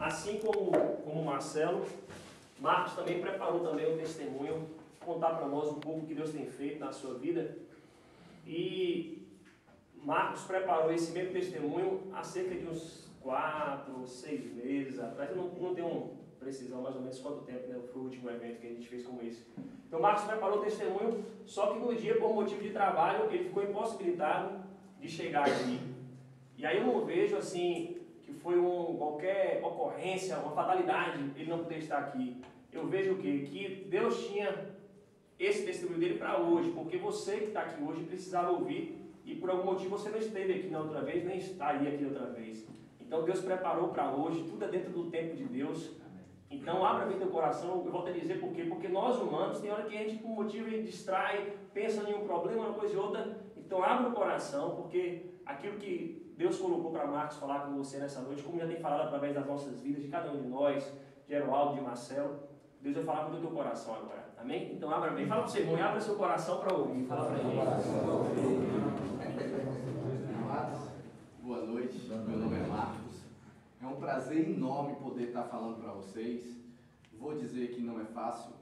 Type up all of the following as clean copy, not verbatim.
Assim como o Marcelo, Marcos também preparou também um testemunho, contar para nós um pouco o que Deus tem feito na sua vida. E Marcos preparou esse mesmo testemunho há cerca de uns 4, 6 meses atrás. Eu não tenho precisão mais ou menos quanto tempo, né? Foi o último evento que a gente fez como esse. Então Marcos preparou o testemunho, só que no dia, por motivo de trabalho, ele ficou impossibilitado de chegar aqui. E aí eu não vejo assim que foi qualquer ocorrência, uma fatalidade ele não poder estar aqui. Eu vejo o quê? Que Deus tinha esse testemunho dele para hoje, porque você que está aqui hoje precisava ouvir e por algum motivo você não esteve aqui na outra vez, nem estaria aqui outra vez. Então Deus preparou para hoje, tudo é dentro do tempo de Deus. Então abra bem teu coração, eu volto a dizer por quê? Porque nós humanos, tem hora que a gente por motivo distrai, pensa em um problema, uma coisa e outra. Então abra o coração, porque aquilo que Deus colocou para Marcos falar com você nessa noite, como já tem falado através das nossas vidas, de cada um de nós, de Heroaldo, de Marcelo, Deus vai falar com o teu coração agora. Amém? Então abra bem. Fala para o seu irmão, abra seu coração para ouvir. Fala para ele. Boa noite, meu nome é Marcos. É um prazer enorme poder estar falando para vocês. Vou dizer que não é fácil,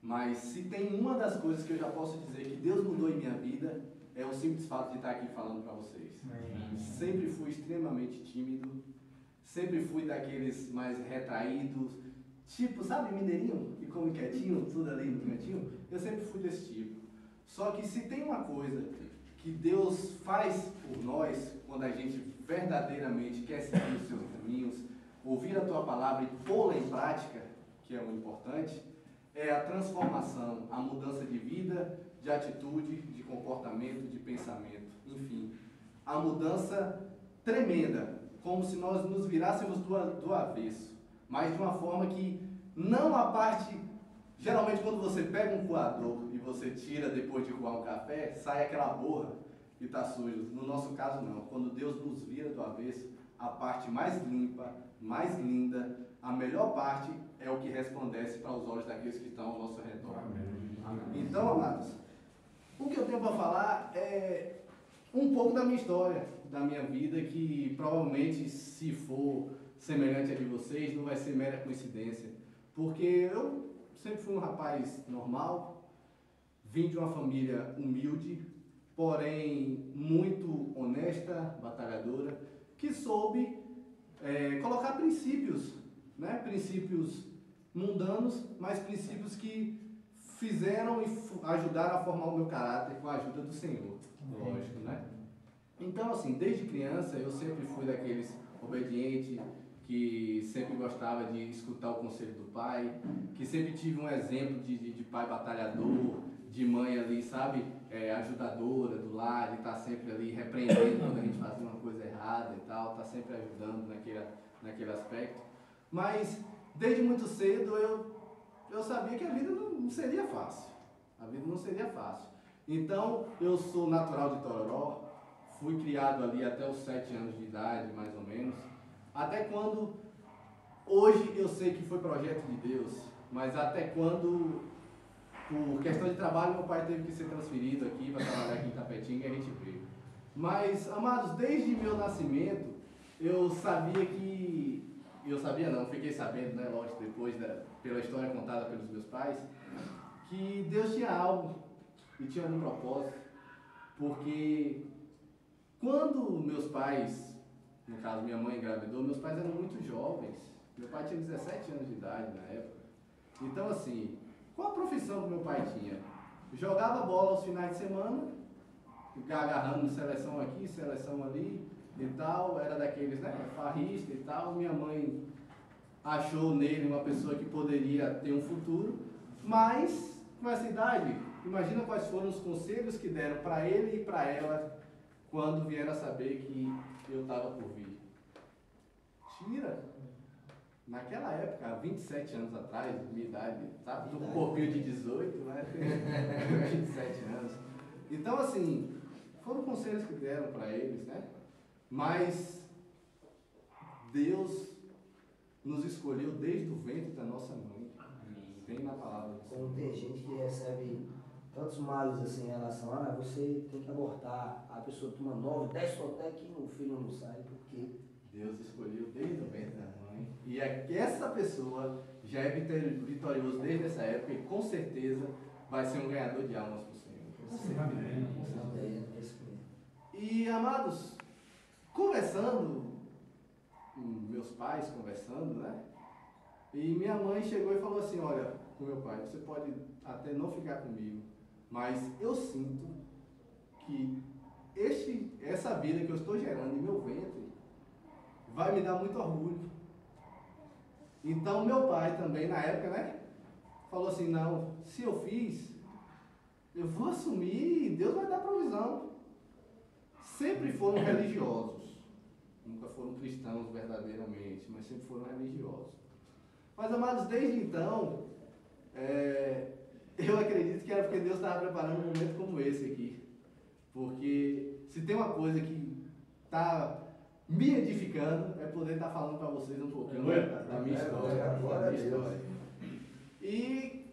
mas se tem uma das coisas que eu já posso dizer que Deus mudou em minha vida, é o simples fato de estar aqui falando para vocês. Sempre fui extremamente tímido, sempre fui daqueles mais retraídos, tipo, sabe, mineirinho, que come quietinho, tudo ali no cantinho? Eu sempre fui desse tipo. Só que se tem uma coisa que Deus faz por nós, quando a gente verdadeiramente quer seguir os seus caminhos, ouvir a tua palavra e pô-la em prática, que é o importante, é a transformação, a mudança de vida, de atitude, de comportamento, de pensamento, enfim. A mudança tremenda, como se nós nos virássemos do avesso, mas de uma forma que não a parte... Geralmente quando você pega um coador e você tira depois de coar um café, sai aquela borra e está sujo. No nosso caso não. Quando Deus nos vira do avesso, a parte mais limpa, mais linda, a melhor parte é o que resplandece para os olhos daqueles que estão ao nosso redor. Amém. Então, amados, o que eu tenho para falar é um pouco da minha história, da minha vida, que provavelmente, se for semelhante à de vocês, não vai ser mera coincidência. Porque eu sempre fui um rapaz normal, vim de uma família humilde, porém muito honesta, batalhadora, que soube colocar princípios, né? Princípios mundanos, mas princípios que fizeram e ajudaram a formar o meu caráter com a ajuda do Senhor, lógico, né? Então, assim, desde criança eu sempre fui daqueles obedientes, que sempre gostava de escutar o conselho do pai, que sempre tive um exemplo de pai batalhador, de mãe ali, sabe, ajudadora do lar, de estar sempre ali repreendendo quando a gente fazia uma coisa errada e tal, estar sempre ajudando naquele aspecto. Mas, desde muito cedo, eu sabia que a vida não seria fácil. A vida não seria fácil. Então, eu sou natural de Tororó, fui criado ali até os 7 anos de idade, mais ou menos. Até quando, hoje eu sei que foi projeto de Deus, mas até quando, por questão de trabalho, meu pai teve que ser transferido aqui para trabalhar aqui em Tapetinga e a gente veio. Mas, amados, desde meu nascimento, eu sabia que... fiquei sabendo, né, lógico, depois, pela história contada pelos meus pais, que Deus tinha algo e tinha um propósito. Porque quando meus pais, no caso minha mãe engravidou, meus pais eram muito jovens. Meu pai tinha 17 anos de idade na época. Então, assim, qual a profissão que meu pai tinha? Jogava bola aos finais de semana, agarrando seleção aqui, seleção ali e tal, era daqueles, né, farrista e tal. Minha mãe achou nele uma pessoa que poderia ter um futuro, mas com essa idade, imagina quais foram os conselhos que deram para ele e para ela quando vieram a saber que eu estava por vir. Tira! Naquela época, há 27 anos atrás, minha idade, sabe? Um corpinho de 18, né? 27 anos. Então, assim, foram conselhos que deram para eles, né? Mas Deus nos escolheu desde o ventre da nossa mãe. Tem na palavra do Senhor. Como tem gente que recebe tantos males assim em relação a você tem que abortar, a pessoa toma 9, 10 Sotec e o filho não sai, porque Deus escolheu desde o ventre da mãe. E é que essa pessoa já é vitorioso desde essa época e com certeza vai ser um ganhador de almas para o Senhor. Com certeza. E, amados, conversando, meus pais conversando, né? E minha mãe chegou e falou assim, olha, com meu pai, você pode até não ficar comigo, mas eu sinto que essa vida que eu estou gerando em meu ventre vai me dar muito orgulho. Então meu pai também, na época, né, falou assim, não, se eu fiz, eu vou assumir e Deus vai dar provisão. Sempre foram religiosos, nunca foram cristãos verdadeiramente, mas sempre foram religiosos. Mas, amados, desde então, eu acredito que era porque Deus estava preparando um momento como esse aqui. Porque se tem uma coisa que está me edificando, é poder estar falando para vocês um pouquinho da minha história. E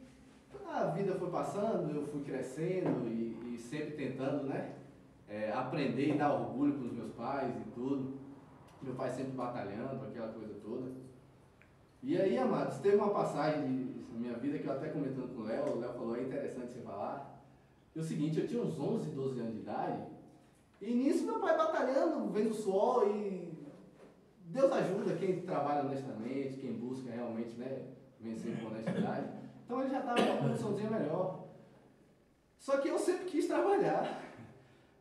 a vida foi passando, eu fui crescendo e sempre tentando, né, aprender e dar orgulho para os meus pais e tudo. Meu pai sempre batalhando, aquela coisa toda. E aí, amados, teve uma passagem na minha vida que eu até comentando com o Léo falou, é interessante você falar. É o seguinte, eu tinha uns 11, 12 anos de idade, e nisso meu pai batalhando, vendo o suor, e Deus ajuda quem trabalha honestamente, quem busca realmente, né, vencer com honestidade. Então ele já estava com uma condiçãozinha melhor. Só que eu sempre quis trabalhar.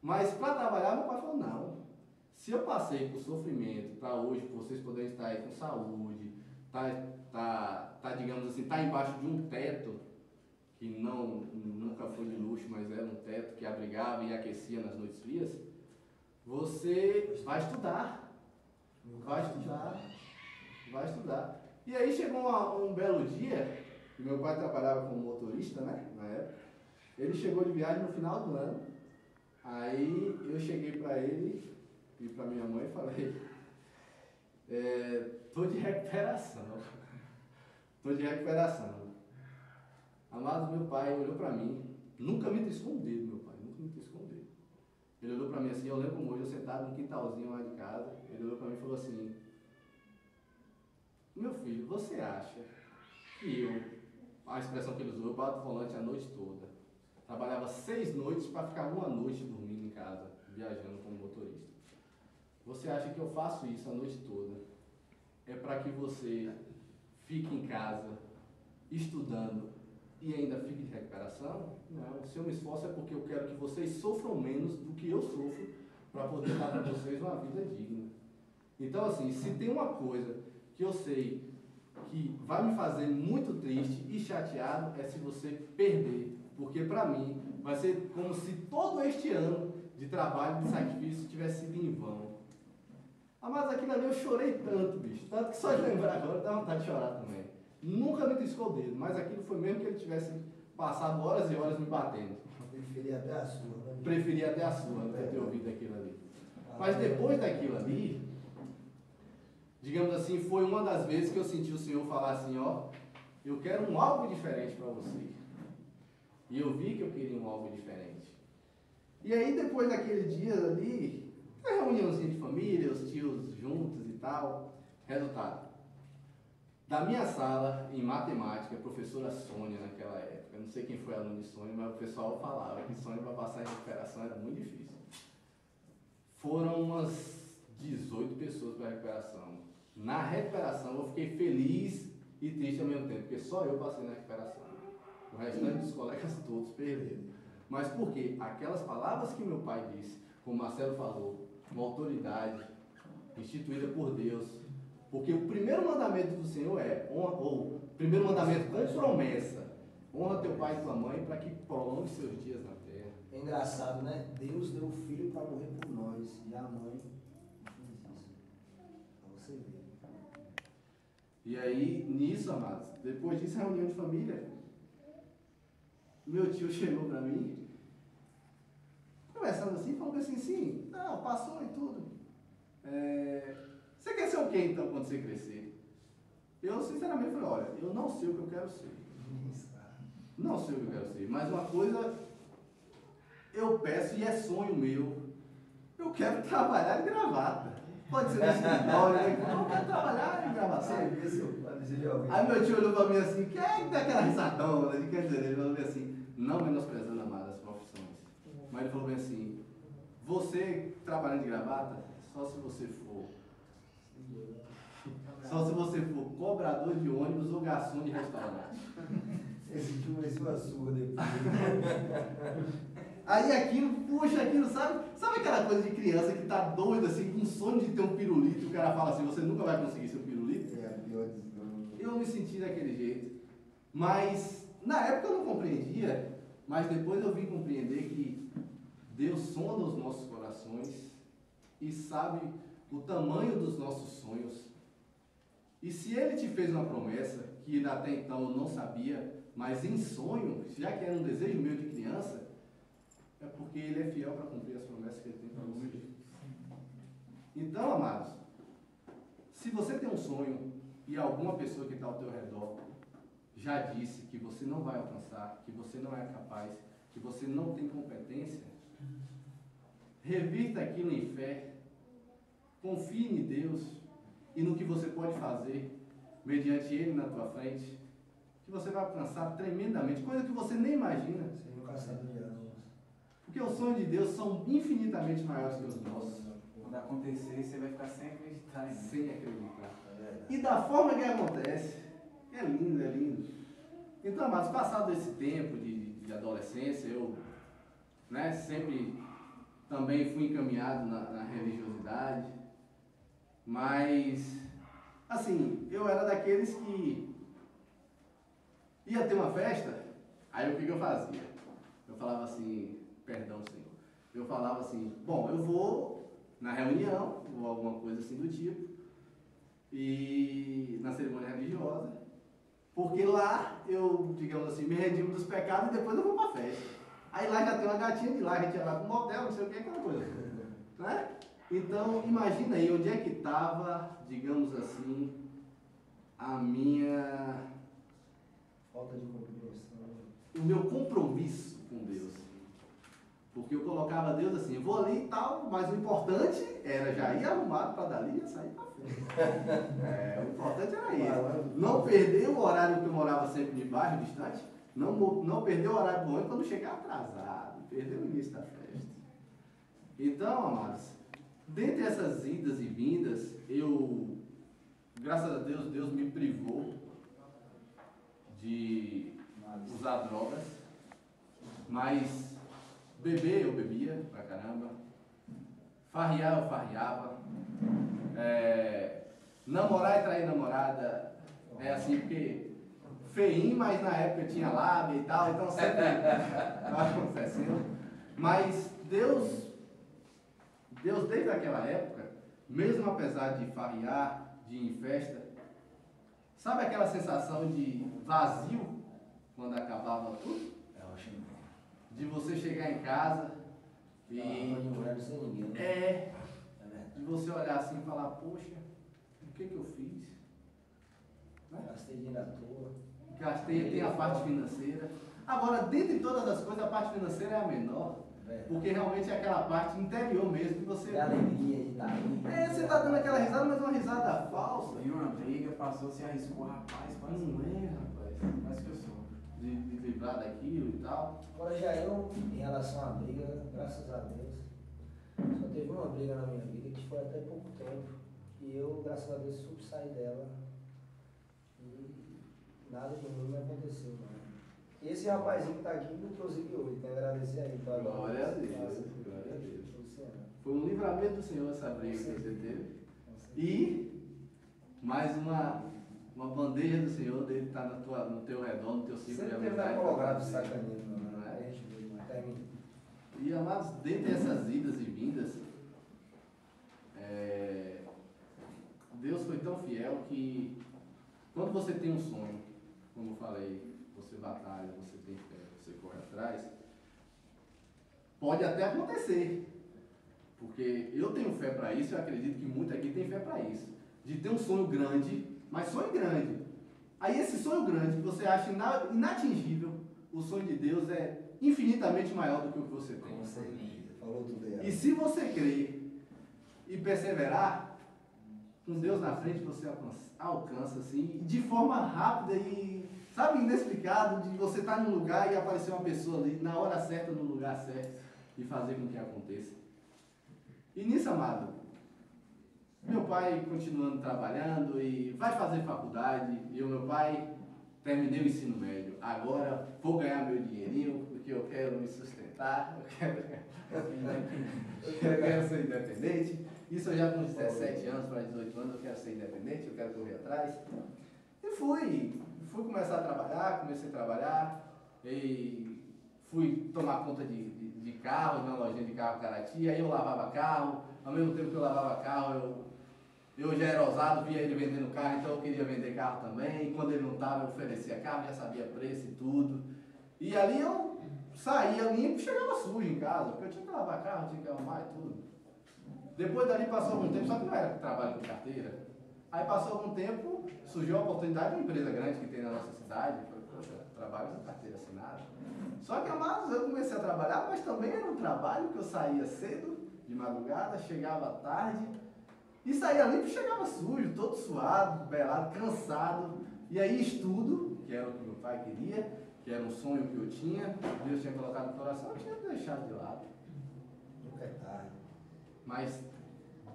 Mas para trabalhar, meu pai falou, não, se eu passei por sofrimento para hoje, por vocês poderem estar aí com saúde, digamos assim, tá embaixo de um teto, que nunca foi de luxo, mas era um teto que abrigava e aquecia nas noites frias, você vai estudar. Vai estudar. E aí chegou um belo dia, meu pai trabalhava como motorista, né, na época, ele chegou de viagem no final do ano, aí eu cheguei para ele e para minha mãe e falei, tô de recuperação. Amado, meu pai olhou para mim, nunca me triscou um dedo, meu pai, nunca me triscou um dedo. Ele olhou para mim assim, eu lembro como hoje, eu sentado no quintalzinho lá de casa, ele olhou para mim e falou assim, meu filho, você acha que a expressão que ele usou, eu bato o volante a noite toda, trabalhava 6 noites para ficar uma noite dormindo em casa, viajando como motorista. Você acha que eu faço isso a noite toda? É para que você fique em casa, estudando, e ainda fique de recuperação? Não, se eu me esforço é porque eu quero que vocês sofram menos do que eu sofro, para poder dar para vocês uma vida digna. Então, assim, se tem uma coisa que eu sei que vai me fazer muito triste e chateado, é se você perder. Porque para mim, vai ser como se todo este ano de trabalho, de sacrifício, tivesse sido em vão. Mas aquilo ali eu chorei tanto, bicho. Tanto que só de lembrar agora dá vontade de chorar também. Nunca me triscou o dedo, mas aquilo foi mesmo que ele tivesse passado horas e horas me batendo. Preferia até a sua, né? Preferia até a sua, do que ter ouvido aquilo ali. Mas depois daquilo ali, digamos assim, foi uma das vezes que eu senti o Senhor falar assim, ó, eu quero algo diferente para você. E eu vi que eu queria algo diferente. E aí depois daquele dia ali, a reuniãozinha de família, os tios juntos e tal. Resultado. Da minha sala, em matemática, a professora Sônia naquela época, eu não sei quem foi aluno de Sônia, mas o pessoal falava que Sônia para passar em recuperação era muito difícil. Foram umas 18 pessoas para a recuperação. Na recuperação eu fiquei feliz e triste ao mesmo tempo, porque só eu passei na recuperação. O restante dos colegas todos perderam. Mas por quê? Aquelas palavras que meu pai disse, como o Marcelo falou, uma autoridade instituída por Deus. Porque o primeiro mandamento do Senhor o primeiro mandamento com promessa, honra teu pai e tua mãe para que prolongue seus dias na terra. É engraçado, né? Deus deu o filho para morrer por nós, e a mãe fez isso. Para você ver. E aí, nisso, amados, depois disso, reunião de família, meu tio chegou para mim, conversando assim, falando assim, sim, não, passou e tudo. Você quer ser o quê, então, quando você crescer? Eu, sinceramente, falei, olha, eu não sei o que eu quero ser. Não sei o que eu quero ser, mas uma coisa eu peço e é sonho meu. Eu quero trabalhar de gravata. pode ser no escritório, né? Eu quero trabalhar em gravação. Aí meu tio olhou para mim assim, que é daquela risadão, né? Quer dizer, ele falou bem assim, não menosprezando, amado, as profissões. Mas ele falou bem assim, você trabalhando de gravata, só se você for cobrador de ônibus ou garçom de restaurante. Esse tio vai ser uma surra depois. Aí aquilo, puxa, aquilo, sabe aquela coisa de criança que tá doida, assim, com sonho de ter um pirulito, e o cara fala assim, você nunca vai conseguir ser um pirulito? É a pior desgrama. Eu me senti daquele jeito. Mas, na época eu não compreendia, mas depois eu vim compreender que Deus sonda os nossos corações e sabe o tamanho dos nossos sonhos. E se Ele te fez uma promessa, que até então eu não sabia, mas em sonho, já que era um desejo meu de criança, é porque Ele é fiel para cumprir as promessas que Ele tem para você. Então, amados, se você tem um sonho e alguma pessoa que está ao teu redor já disse que você não vai alcançar, que você não é capaz, que você não tem competência, revirta aquilo em fé, confie em Deus e no que você pode fazer mediante Ele na tua frente, que você vai alcançar tremendamente, coisa que você nem imagina. Você nunca sabe de anos. Porque os sonhos de Deus são infinitamente maiores que os nossos. Quando acontecer, você vai ficar sem acreditar em Sem acreditar. E da forma que acontece, é lindo, é lindo. Então, amados, passado esse tempo de adolescência, eu sempre também fui encaminhado na religiosidade, mas, assim, eu era daqueles que ia ter uma festa, aí o que eu fazia? Eu falava assim, perdão, Senhor, eu falava assim, bom, eu vou na reunião, ou alguma coisa assim do tipo, e na cerimônia religiosa, porque lá eu, digamos assim, me redimo dos pecados e depois eu vou para a festa. Aí lá já tem uma gatinha de lá, a gente ia lá para o motel, não sei o que, aquela coisa. Né? Então, imagina aí onde é que estava, digamos assim, a minha... Falta de compreensão. O meu compromisso com Deus. Porque eu colocava Deus assim, eu vou ali e tal, mas o importante era já ir arrumado para dali e sair para frente. O importante era isso. Não perder o horário que eu morava sempre de bairro distante, não perder o horário do ônibus quando chegar atrasado, perder o início da festa. Então, amados, dentre essas idas e vindas, graças a Deus, Deus me privou de usar drogas, mas beber eu bebia pra caramba, farrear eu farreava, namorar e trair namorada, assim, porque feinho, mas na época tinha lábia e tal, então sempre estava acontecendo. Mas Deus desde aquela época, mesmo apesar de farrear, de ir em festa, sabe aquela sensação de vazio quando acabava tudo? De você chegar em casa e de você olhar assim e falar, poxa, o que eu fiz? Gastei dinheiro à toa. Gastei, tem a parte financeira. Agora, dentre todas as coisas, a parte financeira é a menor. Porque realmente é aquela parte interior mesmo que você... É alegria de estar aí. Você está dando aquela risada, mas uma risada falsa. E uma briga, passou, se arriscou, rapaz, quase Não é, rapaz. quase que eu sou. De livrar daquilo e tal. Agora já eu, em relação à briga, graças a Deus, só teve uma briga na minha vida que foi até pouco tempo. E eu, graças a Deus, soube sair dela. E nada de ruim aconteceu, né? E esse rapazinho que está aqui, inclusive hoje, tem que agradecer aí. Tá? Glória a Deus, glória a Deus. Foi um livramento do Senhor essa briga que você teve. E mais uma bandeja do Senhor dele estar no teu redor, no teu ciclo de amizade. Sempre colocado sacaninho, não é? A gente vê, mas termina. E amados, dentre essas idas e vindas, Deus foi tão fiel que quando você tem um sonho, como eu falei, você batalha, você tem fé, você corre atrás, pode até acontecer, porque eu tenho fé para isso, eu acredito que muitos aqui têm fé para isso, de ter um sonho grande, mas sonho grande. Aí esse sonho grande que você acha inatingível, o sonho de Deus é infinitamente maior do que o que você tem. Falou tudo aí. E se você crer e perseverar, Com Deus na frente você alcança assim, de forma rápida e, sabe, inexplicado, de você estar num lugar e aparecer uma pessoa ali na hora certa, no lugar certo e fazer com que aconteça. E nisso, amado, meu pai continuando trabalhando e vai fazer faculdade, e o meu pai terminei o ensino médio. Agora vou ganhar meu dinheirinho, porque eu quero me sustentar, eu quero ser independente. Isso eu já com 17 anos para 18 anos, eu quero ser independente, eu quero correr atrás. E fui começar a trabalhar, comecei a trabalhar, e fui tomar conta de carro, de uma lojinha de carro Caraty, aí eu lavava carro, ao mesmo tempo que eu lavava carro, eu já era ousado, via ele vendendo carro, então eu queria vender carro também. Quando ele não estava, eu oferecia carro, já sabia preço e tudo. E ali eu saía limpo e chegava sujo em casa, porque eu tinha que lavar carro, tinha que arrumar e tudo. Depois dali passou algum tempo, só que não era trabalho com carteira. Aí passou algum tempo, surgiu a oportunidade de uma empresa grande que tem na nossa cidade. Eu falei, poxa, trabalho com carteira assinada. Só que, amados, eu comecei a trabalhar, mas também era um trabalho que eu saía cedo, de madrugada, chegava tarde. E saía limpo e chegava sujo, todo suado, belado, cansado. E aí estudo, que era o que meu pai queria, que era um sonho que eu tinha, Deus tinha colocado no coração, eu tinha deixado de lado. Nunca é tarde. Mas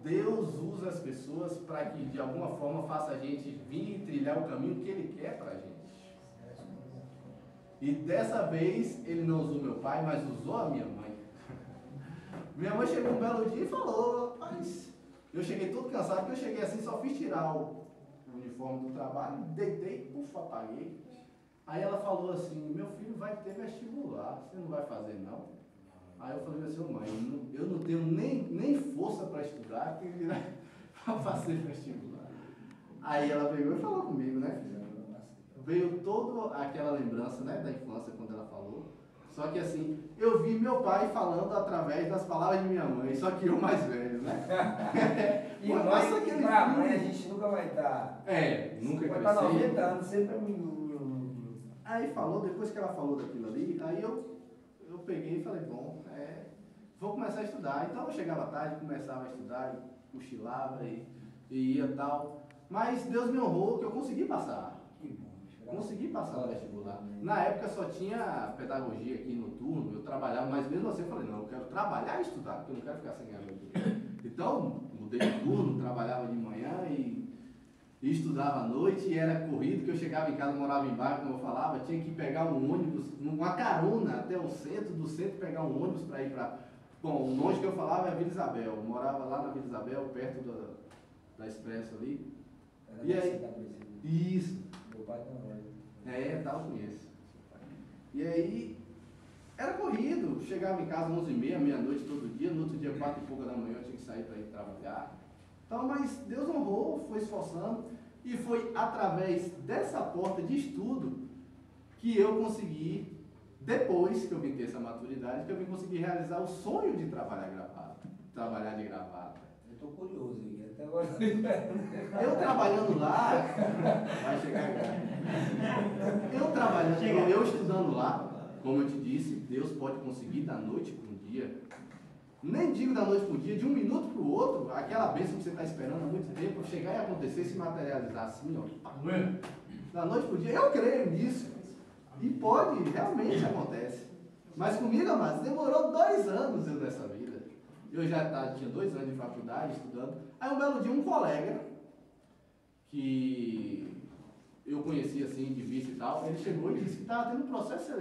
Deus usa as pessoas para que de alguma forma faça a gente vir e trilhar o caminho que Ele quer para a gente. E dessa vez Ele não usou meu pai, mas usou a minha mãe. Minha mãe chegou um belo dia e falou, rapaz, eu cheguei todo cansado, porque eu cheguei assim, só fiz tirar o uniforme do trabalho, deitei, apaguei. Aí ela falou assim, meu filho vai ter vestibular, você não vai fazer não? Aí eu falei assim, mãe, eu não tenho nem força para estudar, que para fazer vestibular. Aí ela pegou e falou comigo, né? Veio toda aquela lembrança, né, da infância, quando ela falou. Só que assim, eu vi meu pai falando através das palavras de minha mãe, só que eu mais velho, né? E mãe, pra mãe a gente nunca vai estar. Nunca vai estar 90 anos, sempre é um. Aí falou, depois que ela falou daquilo ali, aí eu peguei e falei, bom, vou começar a estudar. Então eu chegava tarde, começava a estudar, cochilava e ia tal. Mas Deus me honrou que eu consegui passar. Consegui passar no vestibular. Na época só tinha pedagogia aqui no turno, eu trabalhava, mas mesmo assim eu falei, não, eu quero trabalhar e estudar, porque eu não quero ficar sem ganhar meu dinheiro. Então, mudei de turno, trabalhava de manhã e estudava à noite, e era corrido, que eu chegava em casa, morava em bairro, como eu falava, tinha que pegar um ônibus, uma carona até o centro, do centro pegar um ônibus para ir para... Bom, o longe que eu falava é a Vila Isabel, eu morava lá na Vila Isabel, perto da Expresso ali. E aí... Isso. Meu pai também. Tal, conheço. E aí, era corrido, chegava em casa 11h30, meia-noite todo dia, no outro dia 4 e pouca da manhã eu tinha que sair para ir trabalhar. Então, mas Deus honrou, foi esforçando, e foi através dessa porta de estudo que eu consegui, depois que eu vim ter essa maturidade, que eu vim conseguir realizar o sonho de trabalhar de gravata. Eu estou curioso aí, até agora. Eu trabalhando lá, vai chegar eu estudando lá, como eu te disse, Deus pode conseguir da noite para um dia. Nem digo da noite para o dia, de um minuto para o outro, aquela bênção que você está esperando há muito tempo, chegar e acontecer, se materializar assim, ó. Da noite para o dia, eu creio nisso. E pode, realmente acontece. Mas comigo, amados, demorou 2 anos eu nessa vida. Eu já tinha 2 anos de faculdade, estudando. Aí um belo dia, um colega, que eu conhecia assim, de vista e tal, ele chegou e disse que estava tendo um processo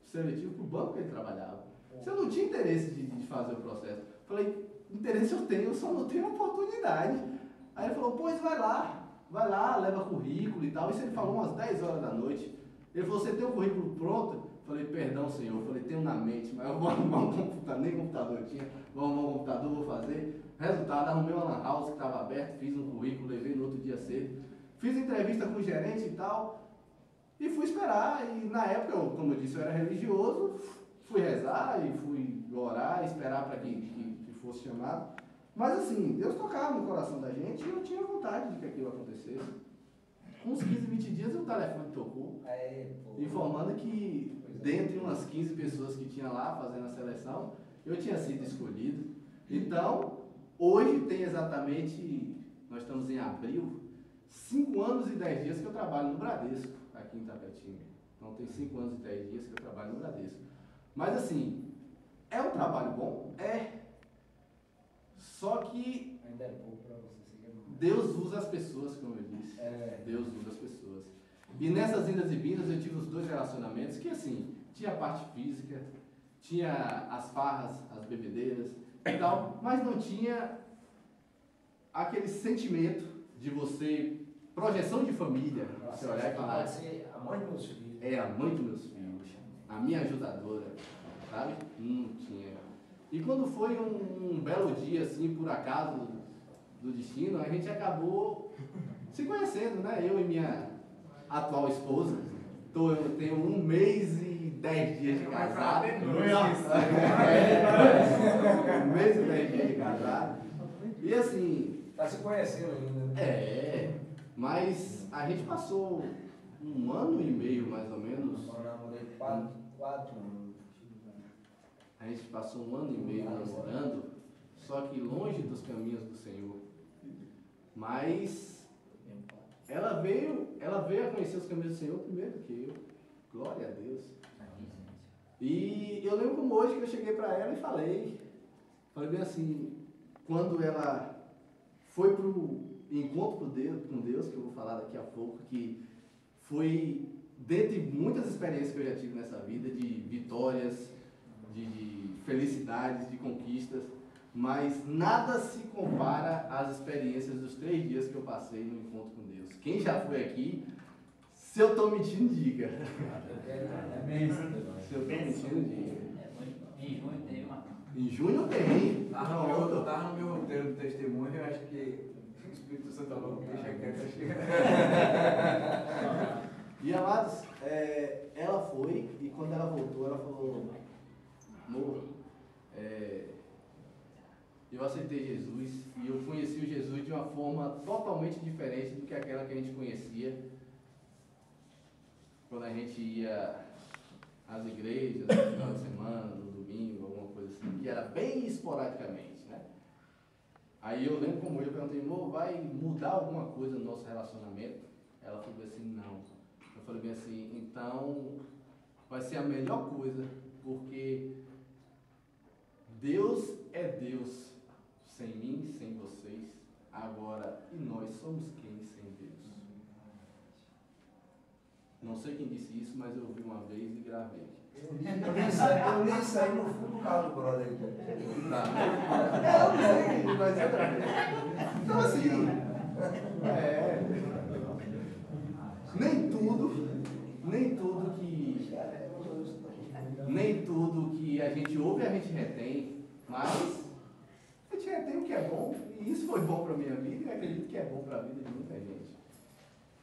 seletivo para o banco que ele trabalhava. Se eu não tinha interesse de fazer o processo, falei, interesse eu tenho, eu só não tenho oportunidade. Aí ele falou, pois vai lá, leva currículo e tal. Isso ele falou umas 10 horas da noite. Ele falou, você tem o currículo pronto? Falei, perdão, senhor. Eu falei, tenho na mente, mas eu vou arrumar um computador, nem computador eu tinha. Vou arrumar um computador, vou fazer. Resultado, arrumei uma lan house que estava aberta, fiz um currículo, levei no outro dia cedo. Fiz entrevista com o gerente e tal. E fui esperar. E na época, como eu disse, eu era religioso. Fui rezar e fui orar, esperar para que fosse chamado. Mas assim, Deus tocava no coração da gente e eu tinha vontade de que aquilo acontecesse. Com uns 15, 20 dias o telefone tocou, informando que dentre umas 15 pessoas que tinha lá fazendo a seleção, eu tinha sido escolhido. Então, hoje tem exatamente nós estamos em abril, 5 anos e 10 dias que eu trabalho no Bradesco, aqui em Tapetinga. Então tem 5 anos e 10 dias que eu trabalho no Bradesco. Mas assim, é um trabalho bom? É. Só que Ainda é pouco para você seguir. Deus usa as pessoas, como eu disse. Deus usa as pessoas. E nessas indas e vindas eu tive os 2 relacionamentos que assim, tinha a parte física, tinha as farras, as bebedeiras e tal, mas não tinha aquele sentimento de você, projeção de família, você olhar e falar, pode ser a mãe dos meus filhos. é a mãe dos meus filhos, a minha ajudadora, sabe? Não tinha. E quando foi um belo dia, assim, por acaso do destino, a gente acabou se conhecendo, né? Eu e minha atual esposa. Eu tenho 1 mês e 10 dias de casado. 1 mês e 10 dias de casado. E assim... Tá se conhecendo ainda, né? Mas a gente passou 1 ano e meio, mais ou menos. Eu namorei 4 anos. A gente passou 1 ano e meio namorando, só que longe dos caminhos do Senhor. Mas ela veio a conhecer os caminhos do Senhor primeiro que eu. Glória a Deus. E eu lembro como hoje que eu cheguei para ela e falei bem assim, quando ela foi pro encontro com Deus, que eu vou falar daqui a pouco, que foi dentre muitas experiências que eu já tive nessa vida, de vitórias, de felicidades, de conquistas, mas nada se compara às experiências dos 3 dias que eu passei no encontro com Deus. Quem já foi aqui, se eu estou mentindo, diga. Se eu estou mentindo, diga. Em junho teve uma. Em junho tem. Tava no meu roteiro do testemunho, eu acho que o Espírito Santo falou, deixa quieto, acho que... E amados, ela foi e quando ela voltou, ela falou, amor, eu aceitei Jesus e eu conheci o Jesus de uma forma totalmente diferente do que aquela que a gente conhecia quando a gente ia às igrejas, no final de semana, no domingo, alguma coisa assim, que era bem esporadicamente, né? Aí eu lembro como eu perguntei, amor, vai mudar alguma coisa no nosso relacionamento? Ela falou assim, não. Eu falei bem assim, então vai ser a melhor coisa, porque Deus é Deus, sem mim, sem vocês, agora, e nós somos quem sem Deus? Não sei quem disse isso, mas eu ouvi uma vez e gravei. Eu li isso aí no fundo do carro do brother. Tá. Eu sei, mas então assim, nem tudo que a gente ouve a gente retém, mas a gente retém o que é bom, e isso foi bom para a minha vida, e eu acredito que é bom para a vida de muita gente.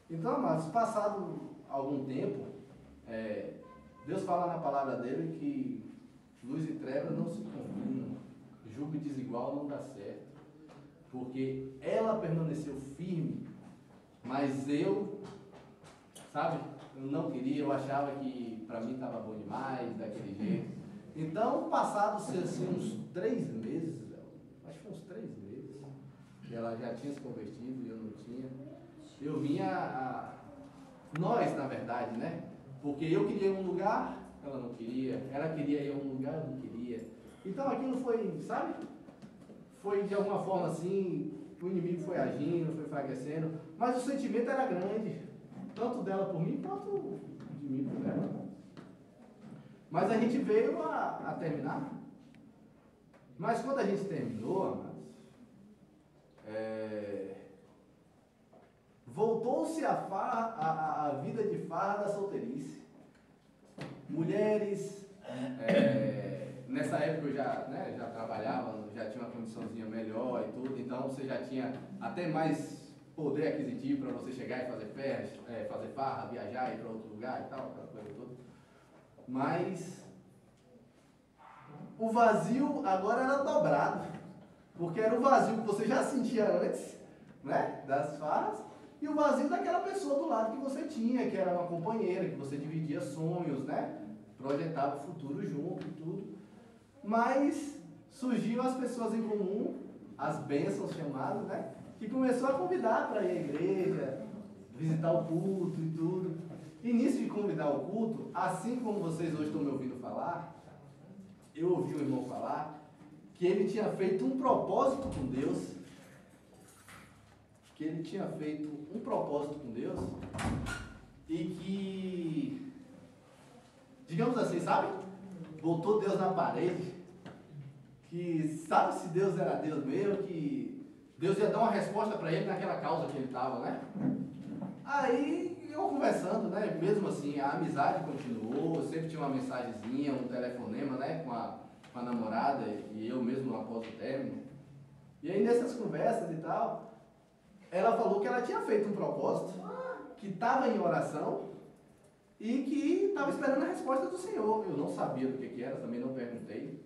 Então, amados, passado algum tempo, Deus fala na palavra dele que luz e trevas não se combinam, julgo desigual não dá certo, porque ela permaneceu firme, mas eu não queria, eu achava que para mim estava bom demais, daquele jeito. Então, passados assim, uns 3 meses, acho que foi uns 3 meses, que ela já tinha se convertido e eu não tinha, eu vinha nós, na verdade, né? Porque eu queria ir a um lugar, ela não queria, ela queria ir a um lugar, eu não queria. Então aquilo foi, sabe? Foi de alguma forma assim, o inimigo foi agindo, foi enfraquecendo, mas o sentimento era grande, tanto dela por mim, quanto de mim por ela. Mas a gente veio a terminar. Mas quando a gente terminou, amados, voltou-se a vida de farra da solteirice. Mulheres, nessa época eu já trabalhava, já tinha uma condiçãozinha melhor e tudo, então você já tinha até mais poder aquisitivo para você chegar e fazer festa, fazer farra, viajar, ir para outro lugar e tal, aquela coisa toda. Mas o vazio agora era dobrado, porque era o vazio que você já sentia antes, né, das farras, e o vazio daquela pessoa do lado que você tinha, que era uma companheira, que você dividia sonhos, né? Projetava o futuro junto e tudo. Mas surgiam as pessoas em comum, as bênçãos chamadas, né? que começou a convidar para ir à igreja, visitar o culto e tudo. E nisso de convidar o culto, assim como vocês hoje estão me ouvindo falar, eu ouvi o irmão falar que ele tinha feito um propósito com Deus, e que, digamos assim, sabe? Botou Deus na parede, que sabe se Deus era Deus mesmo, que Deus ia dar uma resposta para ele naquela causa que ele estava, né? Aí eu conversando, né? Mesmo assim, a amizade continuou, sempre tinha uma mensagenzinha, um telefonema, né? Com a namorada e eu mesmo após o término. E aí nessas conversas e tal, ela falou que ela tinha feito um propósito, que estava em oração e que estava esperando a resposta do Senhor. Eu não sabia do que era, também não perguntei.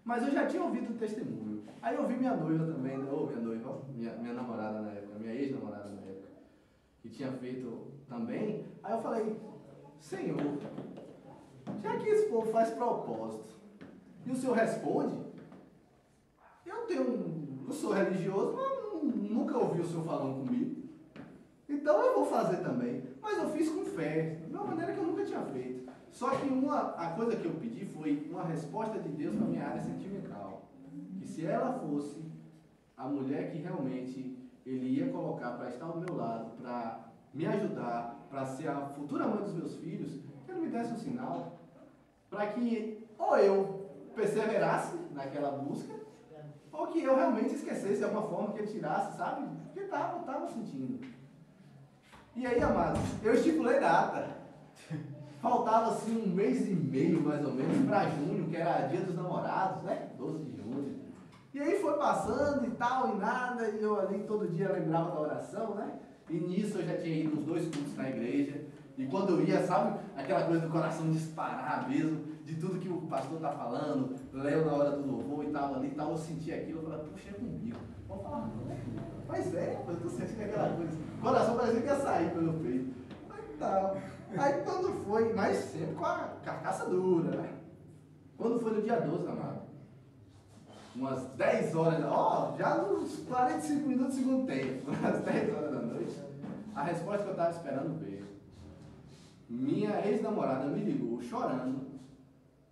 Mas eu já tinha ouvido o testemunho. Aí eu ouvi minha noiva também, minha namorada na época, minha ex-namorada na época, que tinha feito também. Aí eu falei, Senhor, já que esse povo faz propósito e o Senhor responde, eu sou religioso, mas nunca ouvi o Senhor falando comigo. Então eu vou fazer também. Mas eu fiz com fé, de uma maneira que eu nunca tinha feito. Só que a coisa que eu pedi foi uma resposta de Deus para a minha área sentimental. Que se ela fosse a mulher que realmente Ele ia colocar para estar ao meu lado, para me ajudar, para ser a futura mãe dos meus filhos, que Ele me desse um sinal, para que ou eu perseverasse naquela busca, ou que eu realmente esquecesse de alguma forma, que Ele tirasse, sabe? Porque estava sentindo. E aí, amados, eu estipulei data. Faltava assim 1 mês e meio, mais ou menos, para junho, que era dia dos namorados, né? 12 de junho. E aí foi passando e tal, e nada, e eu ali todo dia lembrava da oração, né? E nisso eu já tinha ido nos 2 cultos na igreja. E quando eu ia, sabe, aquela coisa do coração disparar mesmo, de tudo que o pastor tá falando, leu na hora do louvor e tal, ali e tal, eu sentia aquilo, eu falava, puxa, é comigo. Vamos falar, né? Mas eu tô sentindo aquela coisa. O coração parecia que ia sair pelo peito. Aí tal. Aí quando foi, mas sempre com a carcaça dura, né? Quando foi no dia 12, amado, umas 10 horas, já nos 45 minutos do segundo tempo, umas 10 horas da noite, a resposta que eu estava esperando veio. Minha ex-namorada me ligou chorando,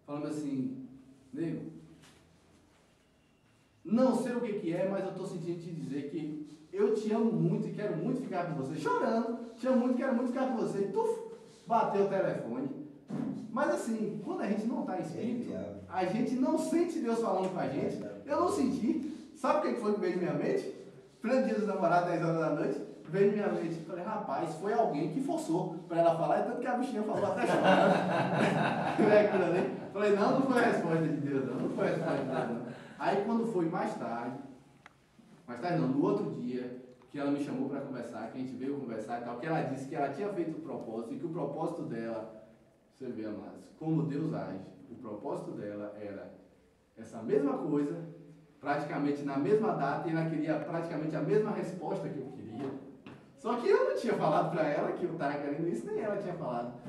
falando assim, nego, não sei o que é, mas eu estou sentindo te dizer que eu te amo muito e quero muito ficar com você. Chorando, te amo muito, quero muito ficar com você. E tu bateu o telefone. Mas assim, quando a gente não está em espírito, a gente não sente Deus falando com a gente. Eu não senti. Sabe o que foi que veio na minha mente? Pleno dia dos namorados, 10 horas da noite, veio na minha mente. Falei, rapaz, foi alguém que forçou para ela falar, e tanto que a bichinha falou até chorando. Falei, não foi a resposta de Deus, não foi a resposta de Deus, não. Aí quando foi mais tarde não, no outro dia, que ela me chamou para conversar, que a gente veio conversar e tal, que ela disse que ela tinha feito o propósito e que o propósito dela, você vê, amados, como Deus age, o propósito dela era essa mesma coisa, praticamente na mesma data, e ela queria praticamente a mesma resposta que eu queria. Só que eu não tinha falado para ela que eu estava querendo isso, nem ela tinha falado.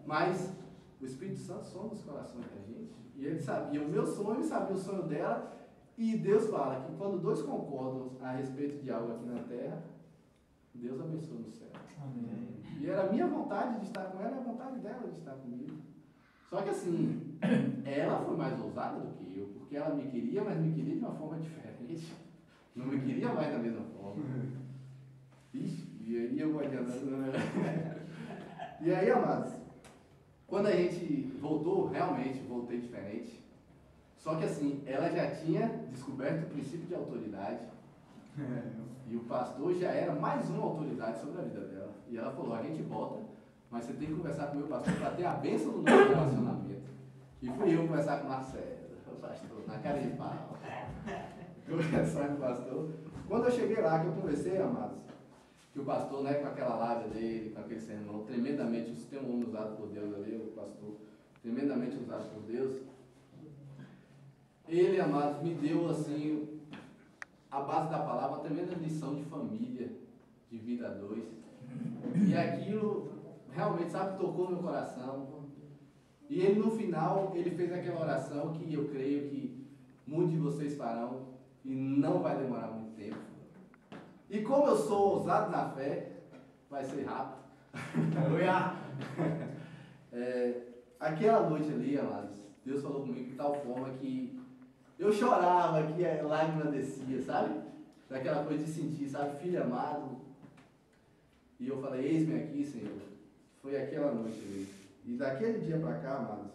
Mas o Espírito Santo sonda os corações da gente, e ele sabia o meu sonho, sabia o sonho dela. E Deus fala que quando 2 concordam a respeito de algo aqui na terra, Deus abençoa no céu. Amém. E era a minha vontade de estar com ela, a vontade dela de estar comigo. Só que assim, ela foi mais ousada do que eu, porque ela me queria, mas me queria de uma forma diferente. Não me queria mais da mesma forma. Ixi, e aí eu vou adiantando, né? E aí, amados, quando a gente voltou, realmente voltei diferente. Só que assim, ela já tinha descoberto o princípio de autoridade. E o pastor já era mais uma autoridade sobre a vida dela. E ela falou, a gente volta, mas você tem que conversar com o meu pastor para ter a bênção do nosso relacionamento. E fui eu conversar com o Marcelo, o pastor, na cara de pau. Conversar com o pastor. Quando eu cheguei lá, que eu conversei, amados, que o pastor, né, com aquela lábia dele, com aquele sermão, tremendamente, tem um homem usado por Deus ali, o pastor, tremendamente usado por Deus. Ele, amados, me deu, assim, a base da palavra, uma tremenda lição de família, de vida a 2. E aquilo, realmente, sabe, tocou no meu coração. E ele, no final, ele fez aquela oração que eu creio que muitos de vocês farão, e não vai demorar muito tempo. E como eu sou ousado na fé, vai ser rápido. Aquela noite ali, amados, Deus falou comigo de tal forma que eu chorava, que a lágrima descia, sabe? Daquela coisa de sentir, sabe, filho amado. E eu falei, eis-me aqui, Senhor. Foi aquela noite ali. E daquele dia para cá, amados,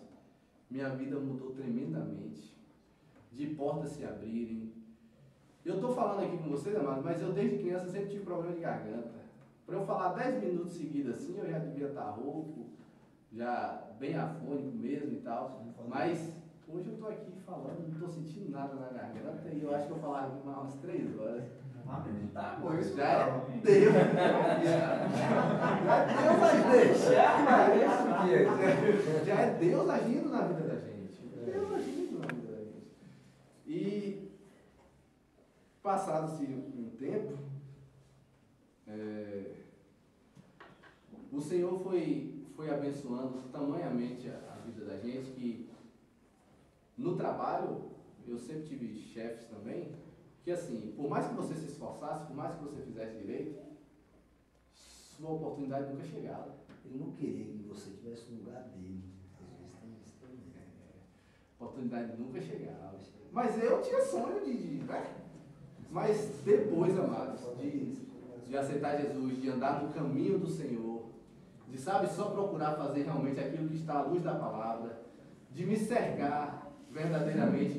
minha vida mudou tremendamente. De portas se abrirem. Eu estou falando aqui com vocês, amados, mas eu desde criança sempre tive problema de garganta. Para eu falar 10 minutos seguidos assim, eu já devia estar rouco, já bem afônico mesmo e tal. Mas hoje eu estou aqui falando, não estou sentindo nada na garganta e eu acho que eu falava umas 3 horas. Tá bom, isso já é Deus. Já é Deus agindo na vida da gente. Deus agindo na vida da gente. E passado-se um tempo, o Senhor foi abençoando tamanhamente a vida da gente que no trabalho, eu sempre tive chefes também, que assim, por mais que você se esforçasse, por mais que você fizesse direito, sua oportunidade nunca chegava. Ele não queria que você tivesse no lugar dele. Às vezes tem isso também. A oportunidade nunca chegava. Mas eu tinha sonho né? Mas depois, amados, de aceitar Jesus, de andar no caminho do Senhor, de, sabe, só procurar fazer realmente aquilo que está à luz da palavra, de me cercar verdadeiramente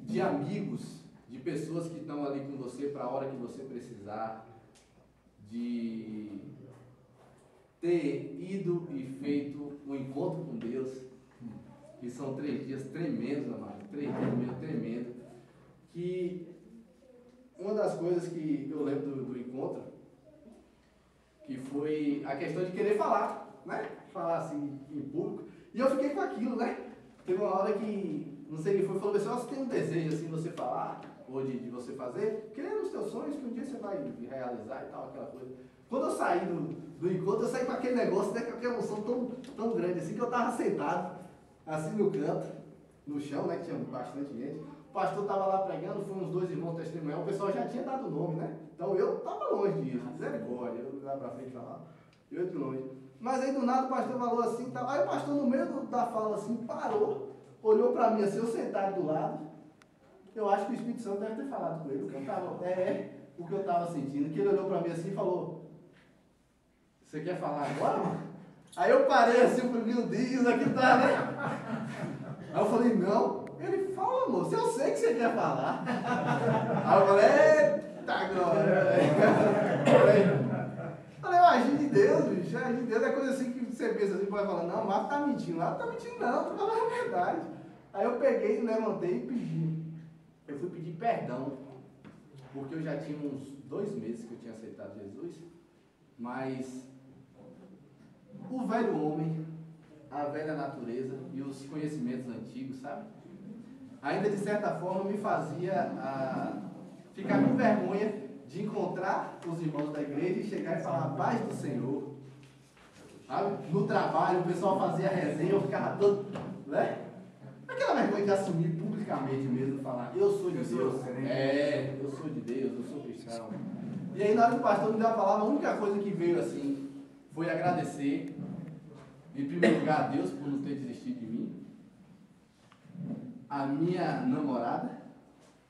de amigos, de pessoas que estão ali com você para a hora que você precisar, de ter ido e feito um encontro com Deus, que são 3 dias tremendos, amado, 3 dias mesmo tremendos, que uma das coisas que eu lembro do encontro, que foi a questão de querer falar, né? Falar assim em público, e eu fiquei com aquilo, né? Teve uma hora que, não sei quem foi, falou assim, você tem um desejo assim de você falar, ou de você fazer, querendo os teus sonhos, que um dia você vai realizar e tal, aquela coisa. Quando eu saí do encontro, eu saí com aquele negócio, né, com aquela emoção tão grande, assim, que eu estava sentado, assim no canto, no chão, né, que tinha bastante gente. O pastor estava lá pregando, foi uns 2 irmãos testemunhar, o pessoal já tinha dado o nome, né? Então eu estava longe disso, misericórdia, eu lá para frente falar, eu de longe. Mas aí do nada o pastor falou assim, tá, aí o pastor no meio da fala assim, parou, olhou para mim assim, eu sentado do lado, eu acho que o Espírito Santo deve ter falado com ele, o que eu estava sentindo, que ele olhou para mim assim e falou, você quer falar agora, mano? Aí eu parei assim, eu falei, meu Deus, aqui tá, né? Aí eu falei, não. Ele, fala, moço, eu sei que você quer falar. Aí eu falei, eita glória. Falei, agir de Deus, bicho, agir de Deus é coisa assim que você pensa assim, pode falar, não, o Marco tá mentindo. Não tá mentindo não, tô falando a verdade. Aí eu peguei, levantei e pedi. Eu fui pedir perdão, porque eu já tinha uns 2 meses que eu tinha aceitado Jesus, mas o velho homem, a velha natureza e os conhecimentos antigos, sabe? Ainda de certa forma me fazia ficar com vergonha de encontrar os irmãos da igreja e chegar e falar a paz do Senhor. Sabe? No trabalho o pessoal fazia resenha, eu ficava todo, né? Aquela vergonha de assumir publicamente mesmo, falar, eu sou de Deus. Eu sou de Deus, eu sou cristão. E aí na hora que o pastor me deu a palavra, a única coisa que veio assim foi agradecer, em primeiro lugar, a Deus por não ter desistido de mim, a minha namorada,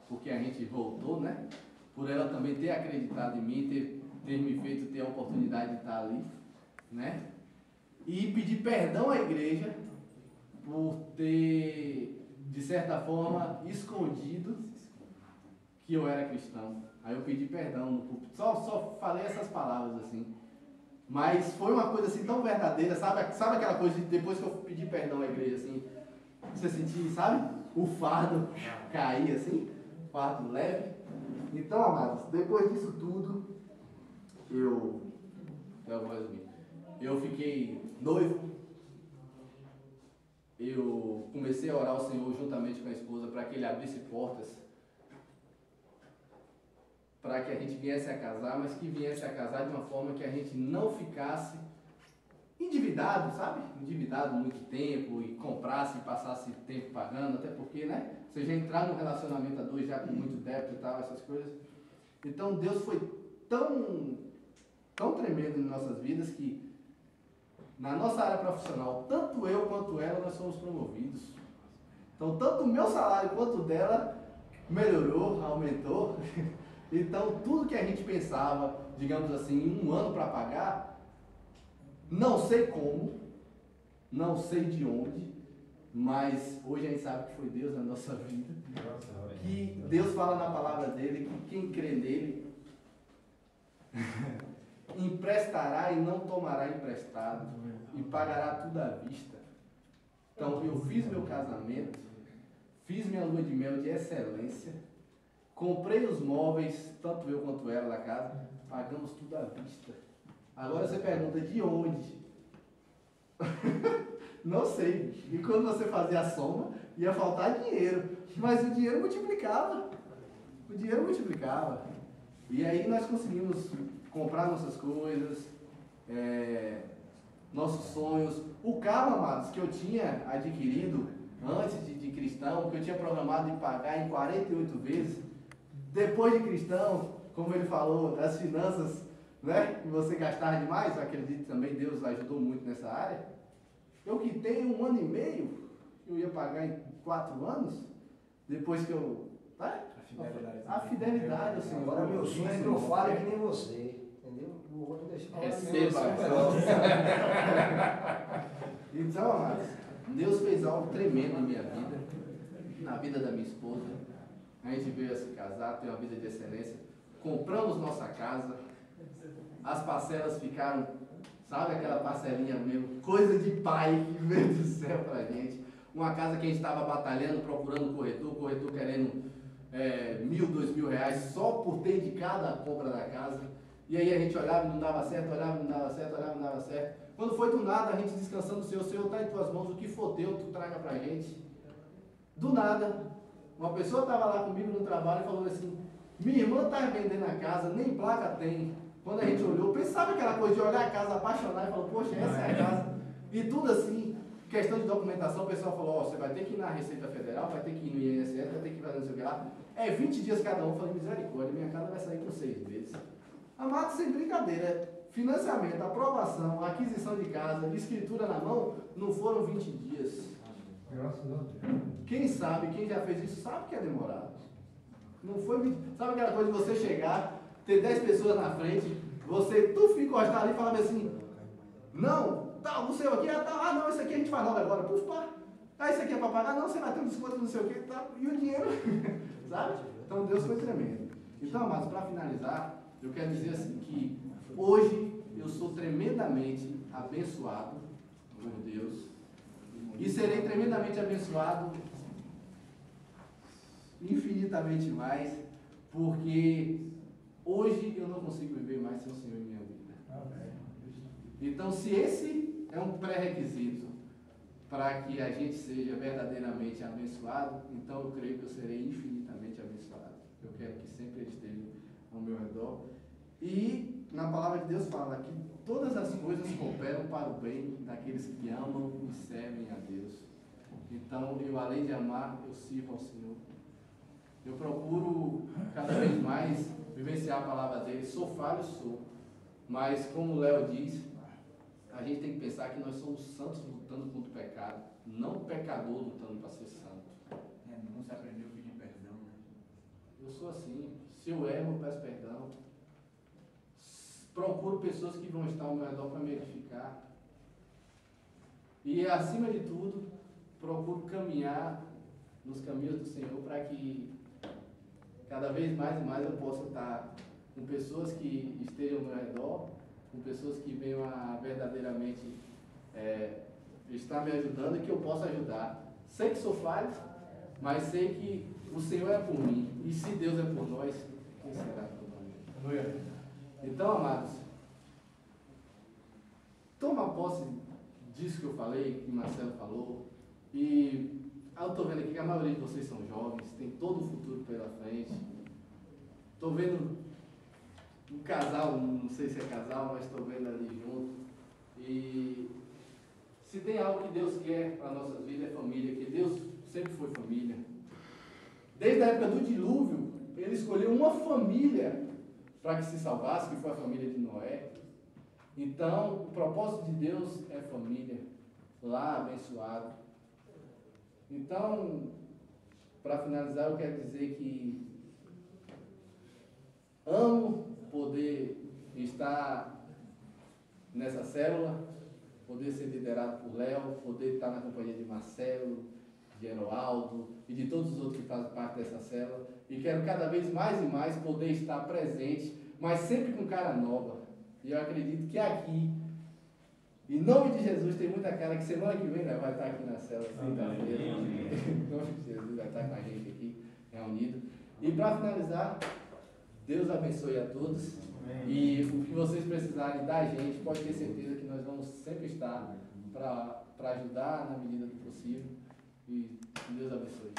porque a gente voltou, né? Por ela também ter acreditado em mim, ter me feito ter a oportunidade de estar ali, né? E pedir perdão à igreja por ter, de certa forma, escondido que eu era cristão. Aí eu pedi perdão no púlpito, só falei essas palavras assim. Mas foi uma coisa assim tão verdadeira, sabe aquela coisa de depois que eu pedi perdão à igreja, assim, você sentir, sabe, o fardo cair assim, fardo leve. Então, amados, depois disso tudo, eu vou resumir, eu fiquei noivo, eu comecei a orar ao Senhor juntamente com a esposa para que Ele abrisse portas, para que a gente viesse a casar, mas que viesse a casar de uma forma que a gente não ficasse endividado, sabe? Endividado muito tempo e comprasse e passasse tempo pagando, até porque, né? Você já entrar num relacionamento a 2 já com muito débito e tal, essas coisas. Então Deus foi tão tremendo em nossas vidas que na nossa área profissional, tanto eu quanto ela, nós somos promovidos. Então tanto o meu salário quanto o dela melhorou, aumentou. Então tudo que a gente pensava, digamos assim, em um ano para pagar, não sei como, não sei de onde, mas hoje a gente sabe que foi Deus na nossa vida. Que Deus fala na palavra dele que quem crê nele emprestará e não tomará emprestado e pagará tudo à vista. Então eu fiz meu casamento, fiz minha lua de mel de excelência, comprei os móveis, tanto eu quanto ela da casa, pagamos tudo à vista. Agora você pergunta de onde? Não sei. E quando você fazia a soma, ia faltar dinheiro. Mas o dinheiro multiplicava. O dinheiro multiplicava. E aí nós conseguimos comprar nossas coisas, nossos sonhos. O carro, amados, que eu tinha adquirido antes de cristão, que eu tinha programado em pagar em 48 vezes, depois de cristão, como ele falou, das finanças, né, que você gastava demais, eu acredito também Deus ajudou muito nessa área. Eu quitei 1 ano e meio, eu ia pagar em 4 anos, depois que eu... Tá? A fidelidade, assim. Agora meu sonho é que eu fale que nem você, entendeu? O outro deixa falar. Receba. Então, amados, Deus fez algo tremendo na minha vida, na vida da minha esposa. A gente veio a se casar, ter uma vida de excelência. Compramos nossa casa, as parcelas ficaram, sabe aquela parcelinha mesmo, coisa de pai que veio do céu pra gente. Uma casa que a gente estava batalhando, procurando o corretor querendo 1.000, 2.000 reais só por ter indicado a compra da casa. E aí a gente olhava e não dava certo, olhava e não dava certo, olhava e não dava certo. Quando foi do nada, a gente descansando, o Senhor está em tuas mãos, o que for teu, tu traga pra gente. Do nada, uma pessoa estava lá comigo no trabalho e falou assim, minha irmã está vendendo a casa, nem placa tem. Quando a gente olhou, pensava aquela coisa de olhar a casa, apaixonar e falar, poxa, essa é a casa. E tudo assim, questão de documentação, o pessoal falou, você vai ter que ir na Receita Federal, vai ter que ir no INSS, vai ter que ir fazer não sei o que lá. 20 dias cada um. Eu falei, misericórdia, minha casa vai sair com 6 meses. Amado, sem brincadeira, financiamento, aprovação, aquisição de casa, escritura na mão, não foram 20 dias. Graças a Deus. Quem sabe, quem já fez isso, sabe que é demorado. Não foi 20. Sabe aquela coisa de você chegar, ter 10 pessoas na frente, tu fica encostado ali e fala assim, não, tá, o seu aqui, não, esse aqui a gente faz logo agora, puf, pá. Esse aqui é para pagar, não, você vai ter um desconto, não sei o que, tá, e o dinheiro, sabe? Então Deus foi tremendo. Então, amados, para finalizar, eu quero dizer assim que hoje eu sou tremendamente abençoado por Deus e serei tremendamente abençoado infinitamente mais, porque hoje eu não consigo viver mais sem o Senhor em minha vida. Então, se esse é um pré-requisito para que a gente seja verdadeiramente abençoado, então eu creio que eu serei infinitamente abençoado. Eu quero que sempre Ele esteja ao meu redor. E na palavra de Deus fala que todas as coisas cooperam para o bem daqueles que amam e servem a Deus. Então, eu além de amar, eu sirvo ao Senhor. Eu procuro cada vez mais vivenciar a palavra dele. Sou falho, sou. Mas como o Léo diz, a gente tem que pensar que nós somos santos lutando contra o pecado, não pecador lutando para ser santo. Não se aprendeu a pedir perdão, né? Eu sou assim. Se eu erro, eu peço perdão. Procuro pessoas que vão estar ao meu redor para me edificar. E, acima de tudo, procuro caminhar nos caminhos do Senhor para que cada vez mais e mais eu possa estar com pessoas que estejam ao meu redor, com pessoas que venham a verdadeiramente estar me ajudando e que eu possa ajudar. Sei que sou falho, mas sei que o Senhor é por mim. E se Deus é por nós, quem será por nós? Então, amados, toma posse disso que eu falei, que o Marcelo falou. E eu estou vendo aqui que a maioria de vocês são jovens, tem todo o futuro pela frente. Estou vendo um casal, não sei se é casal, mas estou vendo ali junto. E se tem algo que Deus quer para a nossa vida é família, que Deus sempre foi família. Desde a época do dilúvio, Ele escolheu uma família para que se salvasse, que foi a família de Noé. Então, o propósito de Deus é família, lá abençoado. Então, para finalizar, eu quero dizer que amo poder estar nessa célula, poder ser liderado por Léo, poder estar na companhia de Marcelo, de Heroaldo e de todos os outros que fazem parte dessa célula. E quero cada vez mais e mais poder estar presente, mas sempre com cara nova. E eu acredito que aqui, em nome de Jesus, tem muita cara que semana que vem, né, vai estar aqui na célula, sexta-feira. Em nome de Jesus, vai estar com a gente aqui reunido. E para finalizar, Deus abençoe a todos. E o que vocês precisarem da gente, pode ter certeza que nós vamos sempre estar para ajudar na medida do possível. E Deus abençoe.